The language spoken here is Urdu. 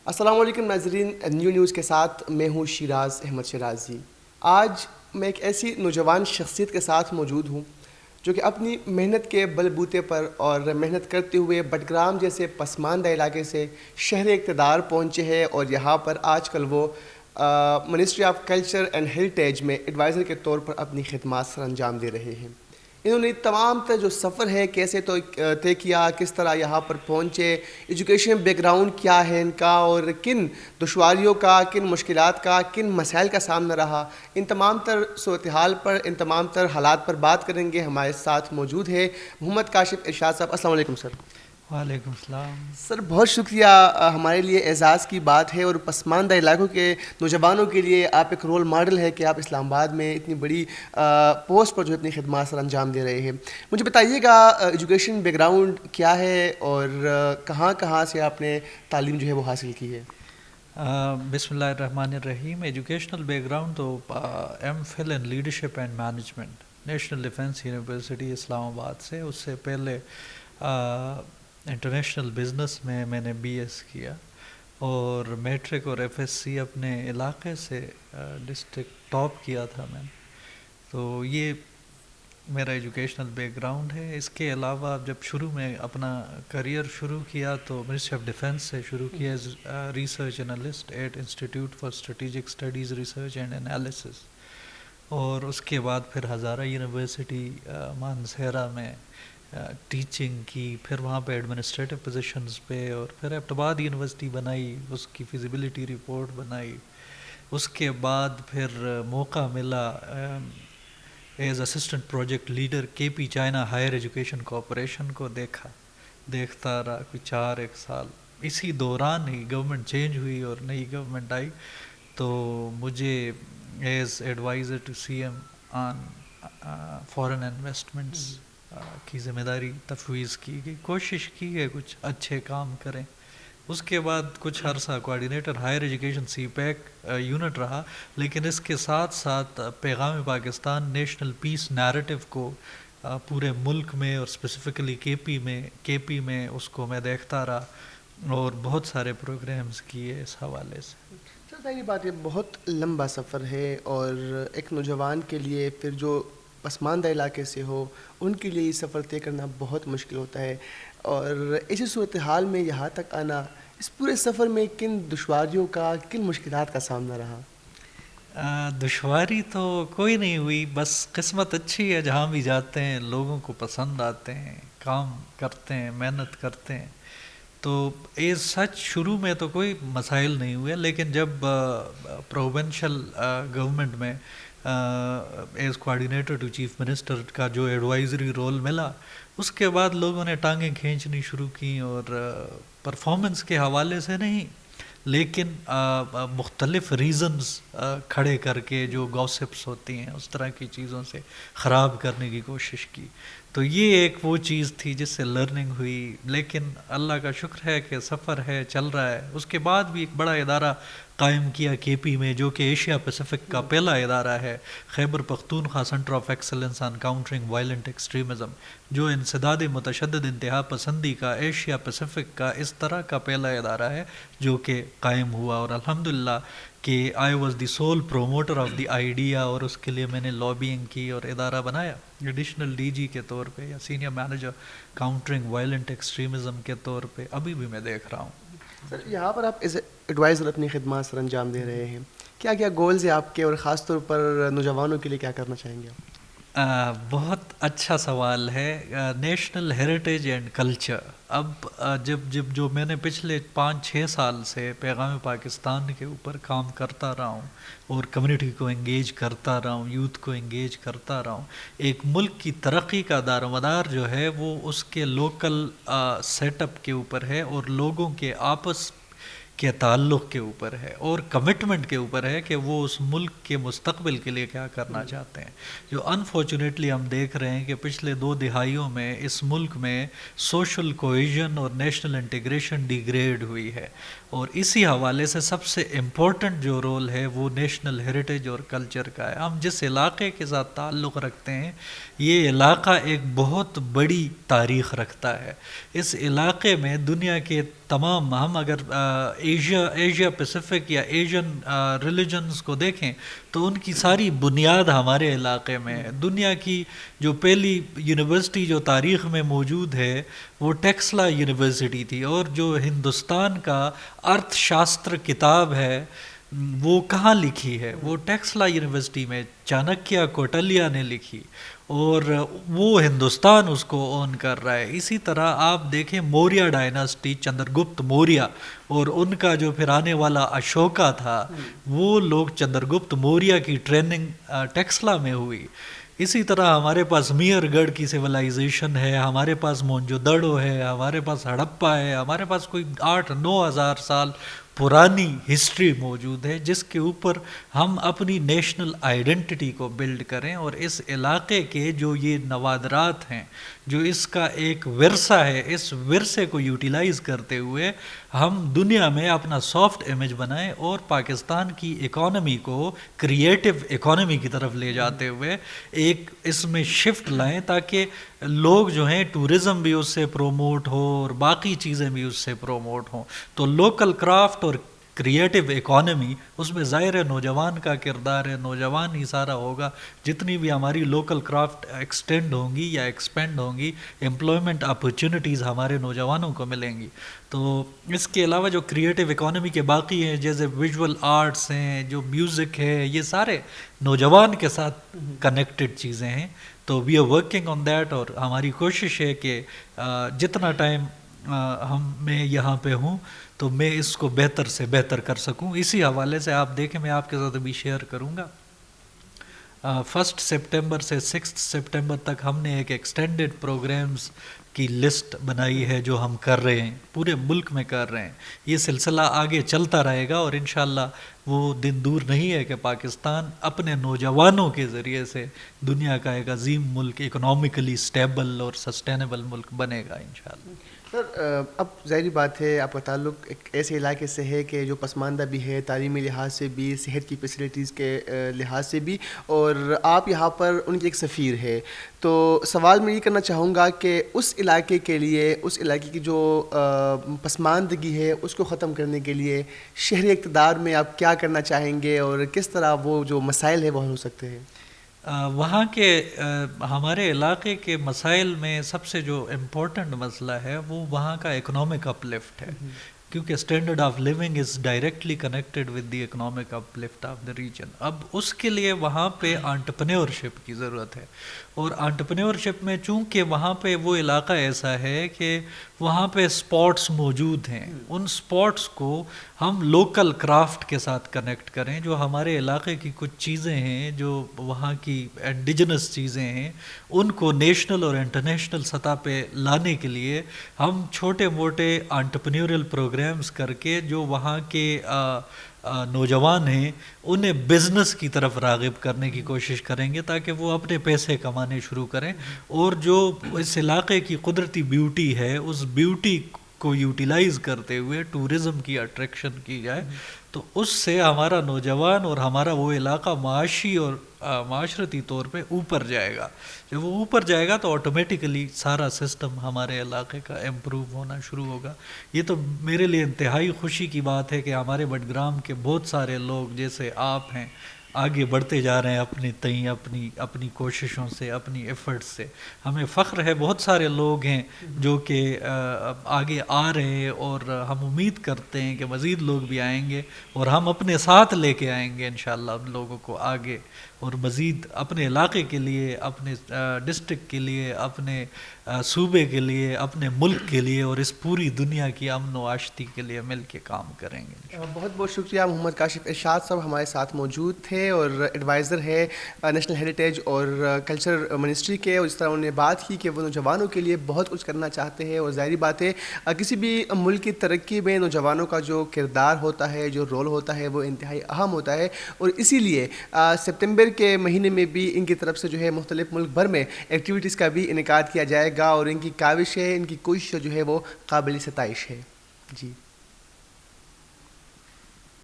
السلام علیکم ناظرین، نیو نیوز کے ساتھ میں ہوں شیراز احمد شیرازی۔ آج میں ایک ایسی نوجوان شخصیت کے ساتھ موجود ہوں جو کہ اپنی محنت کے بل بوتے پر اور محنت کرتے ہوئے بٹگرام جیسے پسماندہ علاقے سے شہر اقتدار پہنچے ہیں، اور یہاں پر آج کل وہ ministry of culture and heritage میں ایڈوائزر کے طور پر اپنی خدمات سر انجام دے رہے ہیں۔ انہوں نے تمام تر جو سفر ہے کیسے طے کیا، کس طرح یہاں پر پہنچے، ایجوکیشن بیک گراؤنڈ کیا ہے ان کا، اور کن دشواریوں کا، کن مشکلات کا، کن مسائل کا سامنا رہا، ان تمام تر صورتحال پر، ان تمام تر حالات پر بات کریں گے۔ ہمارے ساتھ موجود ہے محمد کاشف ارشاد صاحب۔ السلام علیکم سر۔ وعلیکم السلام سر بہت شکریہ، ہمارے لیے اعزاز کی بات ہے، اور پسماندہ علاقوں کے نوجوانوں کے لیے آپ ایک رول ماڈل ہے کہ آپ اسلام آباد میں اتنی بڑی پوسٹ پر جو اپنی خدمات سر انجام دے رہے ہیں۔ مجھے بتائیے گا ایجوکیشن بیک گراؤنڈ کیا ہے، اور کہاں کہاں سے آپ نے تعلیم جو ہے وہ حاصل کی ہے؟ بسم اللہ الرحمن الرحیم۔ ایجوکیشنل بیک گراؤنڈ تو M Phil in leadership and management, National Defence University Islamabad سے۔ اس سے پہلے انٹرنیشنل بزنس میں نے بی ایس کیا، اور میٹرک اور ایف ایس سی اپنے علاقے سے ڈسٹرکٹ ٹاپ کیا تھا میں نے۔ تو یہ میرا ایجوکیشنل بیک گراؤنڈ ہے۔ اس کے علاوہ جب شروع میں اپنا کریئر شروع کیا تو منسٹری آف ڈیفنس سے شروع کیا as research analyst at institute for strategic studies research and analysis, اور اس کے بعد پھر ہزارہ یونیورسٹی مانسہرہ میں ٹیچنگ کی، پھر وہاں پہ ایڈمنسٹریٹو پوزیشنز پہ، اور پھر ایبٹ آباد یونیورسٹی بنائی، اس کی فیزیبلٹی رپورٹ بنائی۔ اس کے بعد پھر موقع ملا ایز اسسٹنٹ پروجیکٹ لیڈر کے پی چائنا ہائر ایجوکیشن کارپوریشن کو دیکھتا رہا کوئی 4 سال۔ اسی دوران ہی گورنمنٹ چینج ہوئی اور نئی گورنمنٹ آئی، تو مجھے as adviser to C M on foreign investments کی ذمہ داری تفویض کی گئی۔ کوشش کی ہے کچھ اچھے کام کریں۔ اس کے بعد کچھ عرصہ کوآرڈینیٹر ہائر ایجوکیشن سی پیک یونٹ رہا، لیکن اس کے ساتھ ساتھ پیغام پاکستان نیشنل پیس نیریٹو کو پورے ملک میں اور اسپیسیفکلی کے پی میں اس کو میں دیکھتا رہا، اور بہت سارے پروگرامز کیے اس حوالے سے۔ سر ظاہری بات یہ بہت لمبا سفر ہے، اور ایک نوجوان کے لیے پھر جو پسماندہ علاقے سے ہو ان کے لیے یہ سفر طے کرنا بہت مشکل ہوتا ہے، اور اسی صورتحال میں یہاں تک آنا، اس پورے سفر میں کن دشواریوں کا، کن مشکلات کا سامنا رہا؟ دشواری تو کوئی نہیں ہوئی، بس قسمت اچھی ہے، جہاں بھی جاتے ہیں لوگوں کو پسند آتے ہیں، کام کرتے ہیں، محنت کرتے ہیں۔ تو ایز سچ شروع میں تو کوئی مسائل نہیں ہوئے، لیکن جب پروونشل گورنمنٹ میں as coordinator to chief minister کا جو ایڈوائزری رول ملا، اس کے بعد لوگوں نے ٹانگیں کھینچنی شروع کیں، اور پرفارمنس کے حوالے سے نہیں، لیکن مختلف ریزنز کھڑے کر کے جو گوسپس ہوتی ہیں اس طرح کی چیزوں سے خراب کرنے کی کوشش کی۔ تو یہ ایک وہ چیز تھی جس سے لرننگ ہوئی، لیکن اللہ کا شکر ہے کہ سفر ہے، چل رہا ہے۔ اس کے بعد بھی ایک بڑا ادارہ قائم کیا کے پی میں، جو کہ ایشیا پیسیفک کا پہلا ادارہ ہے، Khyber Pakhtunkhwa Centre of Excellence on Countering Violent Extremism, جو انسداد متشدد انتہا پسندی کا ایشیا پیسیفک کا اس طرح کا پہلا ادارہ ہے جو کہ قائم ہوا۔ اور الحمدللہ کہ I was the civil promoter of the idea, اور اس کے لیے میں نے لابینگ کی اور ادارہ بنایا ایڈیشنل ڈی جی کے طور پہ، یا senior manager countering Violent extremism کے طور پہ ابھی بھی میں دیکھ رہا ہوں۔ سر یہاں پر آپ ایز ایڈوائزر اپنی خدمات سر انجام دے رہے ہیں، کیا کیا گولز ہیں آپ کے، اور خاص طور پر نوجوانوں کے لیے کیا کرنا چاہیں گے آپ؟ بہت اچھا سوال ہے۔ نیشنل ہیریٹیج اینڈ کلچر، اب جب جو میں نے پچھلے 5-6 سال سے پیغام پاکستان کے اوپر کام کرتا رہا ہوں، اور کمیونٹی کو انگیج کرتا رہا ہوں، یوتھ کو انگیج کرتا رہا ہوں، ایک ملک کی ترقی کا دار و مدار جو ہے وہ اس کے لوکل سیٹ اپ کے اوپر ہے، اور لوگوں کے آپس کے تعلق کے اوپر ہے، اور کمٹمنٹ کے اوپر ہے کہ وہ اس ملک کے مستقبل کے لیے کیا کرنا چاہتے ہیں۔ جو انفارچونیٹلی ہم دیکھ رہے ہیں کہ پچھلے 2 دہائیوں میں اس ملک میں سوشل کوہیژن اور نیشنل انٹیگریشن ڈیگریڈ ہوئی ہے، اور اسی حوالے سے سب سے امپورٹنٹ جو رول ہے وہ نیشنل ہیریٹیج اور کلچر کا ہے۔ ہم جس علاقے کے ساتھ تعلق رکھتے ہیں، یہ علاقہ ایک بہت بڑی تاریخ رکھتا ہے۔ اس علاقے میں دنیا کے تمام ہم اگر ایشیا پیسیفک یا ایشین ریلیجنز کو دیکھیں تو ان کی ساری بنیاد ہمارے علاقے میں ہے. دنیا کی جو پہلی یونیورسٹی جو تاریخ میں موجود ہے وہ ٹیکسلا یونیورسٹی تھی, اور جو ہندوستان کا ارتھ شاستر کتاب ہے وہ کہاں لکھی ہے؟ وہ ٹیکسلا یونیورسٹی میں چانکیہ کوٹلیا نے لکھی, اور وہ ہندوستان اس کو اون کر رہا ہے. اسی طرح آپ دیکھیں موریہ ڈائناسٹی, چندرگپت موریہ, اور ان کا جو پھر آنے والا اشوکا تھا, وہ لوگ چندرگپت موریہ کی ٹریننگ ٹیکسلا میں ہوئی. اسی طرح ہمارے پاس میئر گڑھ کی سویلائزیشن ہے, ہمارے پاس مونجو دڑو ہے, ہمارے پاس ہڑپا ہے, ہمارے پاس کوئی 8-9 ہزار سال پرانی ہسٹری موجود ہے جس کے اوپر ہم اپنی نیشنل آئیڈینٹی کو بلڈ کریں, اور اس علاقے کے جو یہ نوادرات ہیں, جو اس کا ایک ورثہ ہے, اس ورثے کو یوٹیلائز کرتے ہوئے ہم دنیا میں اپنا سافٹ امیج بنائیں, اور پاکستان کی اکانومی کو کریٹو اکانومی کی طرف لے جاتے ہوئے ایک اس میں شفٹ لائیں, تاکہ لوگ جو ہیں ٹورزم بھی اس سے پروموٹ ہو اور باقی چیزیں بھی اس سے پروموٹ ہوں. تو لوکل کرافٹ اور کریٹو اکانومی, اس میں ظاہر ہے نوجوان کا کردار ہے, نوجوان ہی سارا ہوگا. جتنی بھی ہماری لوکل کرافٹ ایکسٹینڈ ہوں گی یا ایکسپینڈ ہوں گی, امپلائمنٹ اپرچونیٹیز ہمارے نوجوانوں کو ملیں گی. تو اس کے علاوہ جو کریٹو اکانومی کے باقی ہیں جیسے ویژول آرٹس ہیں, جو میوزک ہے, یہ سارے نوجوان کے ساتھ کنیکٹڈ چیزیں ہیں. تو we are working on that, اور ہماری کوشش ہے کہ جتنا ٹائم میں یہاں پہ ہوں تو میں اس کو بہتر سے بہتر کر سکوں. اسی حوالے سے آپ دیکھیں, میں آپ کے ساتھ ابھی شیئر کروں گا, 1 سپٹمبر سے 6 سپٹمبر تک ہم نے ایک ایکسٹینڈڈ پروگرامز کی لسٹ بنائی ہے جو ہم کر رہے ہیں, پورے ملک میں کر رہے ہیں. یہ سلسلہ آگے چلتا رہے گا, اور انشاءاللہ وہ دن دور نہیں ہے کہ پاکستان اپنے نوجوانوں کے ذریعے سے دنیا کا ایک عظیم ملک, اکنامکلی سٹیبل اور سسٹینیبل ملک بنے گا انشاءاللہ. سر اب ظاہری بات ہے آپ کا تعلق ایک ایسے علاقے سے ہے کہ جو پسماندہ بھی ہے, تعلیمی لحاظ سے بھی, صحت کی فیسلٹیز کے لحاظ سے بھی, اور آپ یہاں پر ان کی ایک سفیر ہے. تو سوال میں یہ کرنا چاہوں گا کہ اس علاقے کے لیے, اس علاقے کی جو پسماندگی ہے اس کو ختم کرنے کے لیے شہری اقتدار میں آپ کیا کرنا چاہیں گے, اور کس طرح وہ جو مسائل ہیں وہ حل ہو سکتے ہیں؟ وہاں کے ہمارے علاقے کے مسائل میں سب سے جو امپورٹنٹ مسئلہ ہے وہ وہاں کا اکنامک اپ لفٹ ہے, کیونکہ standard of living is directly connected with the economic uplift of the region. اب اس کے لیے وہاں پہ انٹرپرینیورشپ کی ضرورت ہے, اور انٹرپرینیورشپ میں چونکہ وہاں پہ وہ علاقہ ایسا ہے کہ وہاں پہ اسپاٹس موجود ہیں, ان اسپاٹس کو ہم لوکل کرافٹ کے ساتھ کنیکٹ کریں. جو ہمارے علاقے کی کچھ چیزیں ہیں, جو وہاں کی انڈیجنس چیزیں ہیں, ان کو نیشنل اور انٹرنیشنل سطح پہ لانے کے لیے ہم چھوٹے موٹے انٹرپرینیورل پروگرامز کر کے جو وہاں کے نوجوان ہیں انہیں بزنس کی طرف راغب کرنے کی کوشش کریں گے, تاکہ وہ اپنے پیسے کمانے شروع کریں, اور جو اس علاقے کی قدرتی بیوٹی ہے اس بیوٹی کو یوٹیلائز کرتے ہوئے ٹورزم کی اٹریکشن کی جائے. تو اس سے ہمارا نوجوان اور ہمارا وہ علاقہ معاشی اور معاشرتی طور پہ اوپر جائے گا. جب وہ اوپر جائے گا تو آٹومیٹیکلی سارا سسٹم ہمارے علاقے کا امپروو ہونا شروع ہوگا. یہ تو میرے لیے انتہائی خوشی کی بات ہے کہ ہمارے بڈگرام کے بہت سارے لوگ جیسے آپ ہیں آگے بڑھتے جا رہے ہیں اپنی تئیں, اپنی کوششوں سے, اپنی ایفرٹس سے. ہمیں فخر ہے, بہت سارے لوگ ہیں جو کہ آگے آ رہے ہیں, اور ہم امید کرتے ہیں کہ مزید لوگ بھی آئیں گے, اور ہم اپنے ساتھ لے کے آئیں گے انشاءاللہ ان لوگوں کو آگے, اور مزید اپنے علاقے کے لیے, اپنے ڈسٹرکٹ کے لیے, اپنے صوبے کے لیے, اپنے ملک کے لیے, اور اس پوری دنیا کی امن و آشتی کے لیے مل کے کام کریں گے. بہت بہت شکریہ. محمد کاشف ارشاد صاحب ہمارے ساتھ موجود تھے, اور ایڈوائزر ہے نیشنل ہیریٹیج اور کلچر منسٹری کے, اور اس طرح انہوں نے بات کی کہ وہ نوجوانوں کے لیے بہت کچھ کرنا چاہتے ہیں. اور ظاہری بات ہے کسی بھی ملک کی ترقی میں نوجوانوں کا جو کردار ہوتا ہے, جو رول ہوتا ہے, وہ انتہائی اہم ہوتا ہے. اور اسی لیے سپتمبر کے مہینے میں بھی ان کی طرف سے جو ہے مختلف ملک بھر میں ایکٹیویٹیز کا بھی انعقاد کیا جائے گا, اور ان کی کاوش ہے, ان کی کوشش جو ہے وہ قابل ستائش ہے. جی.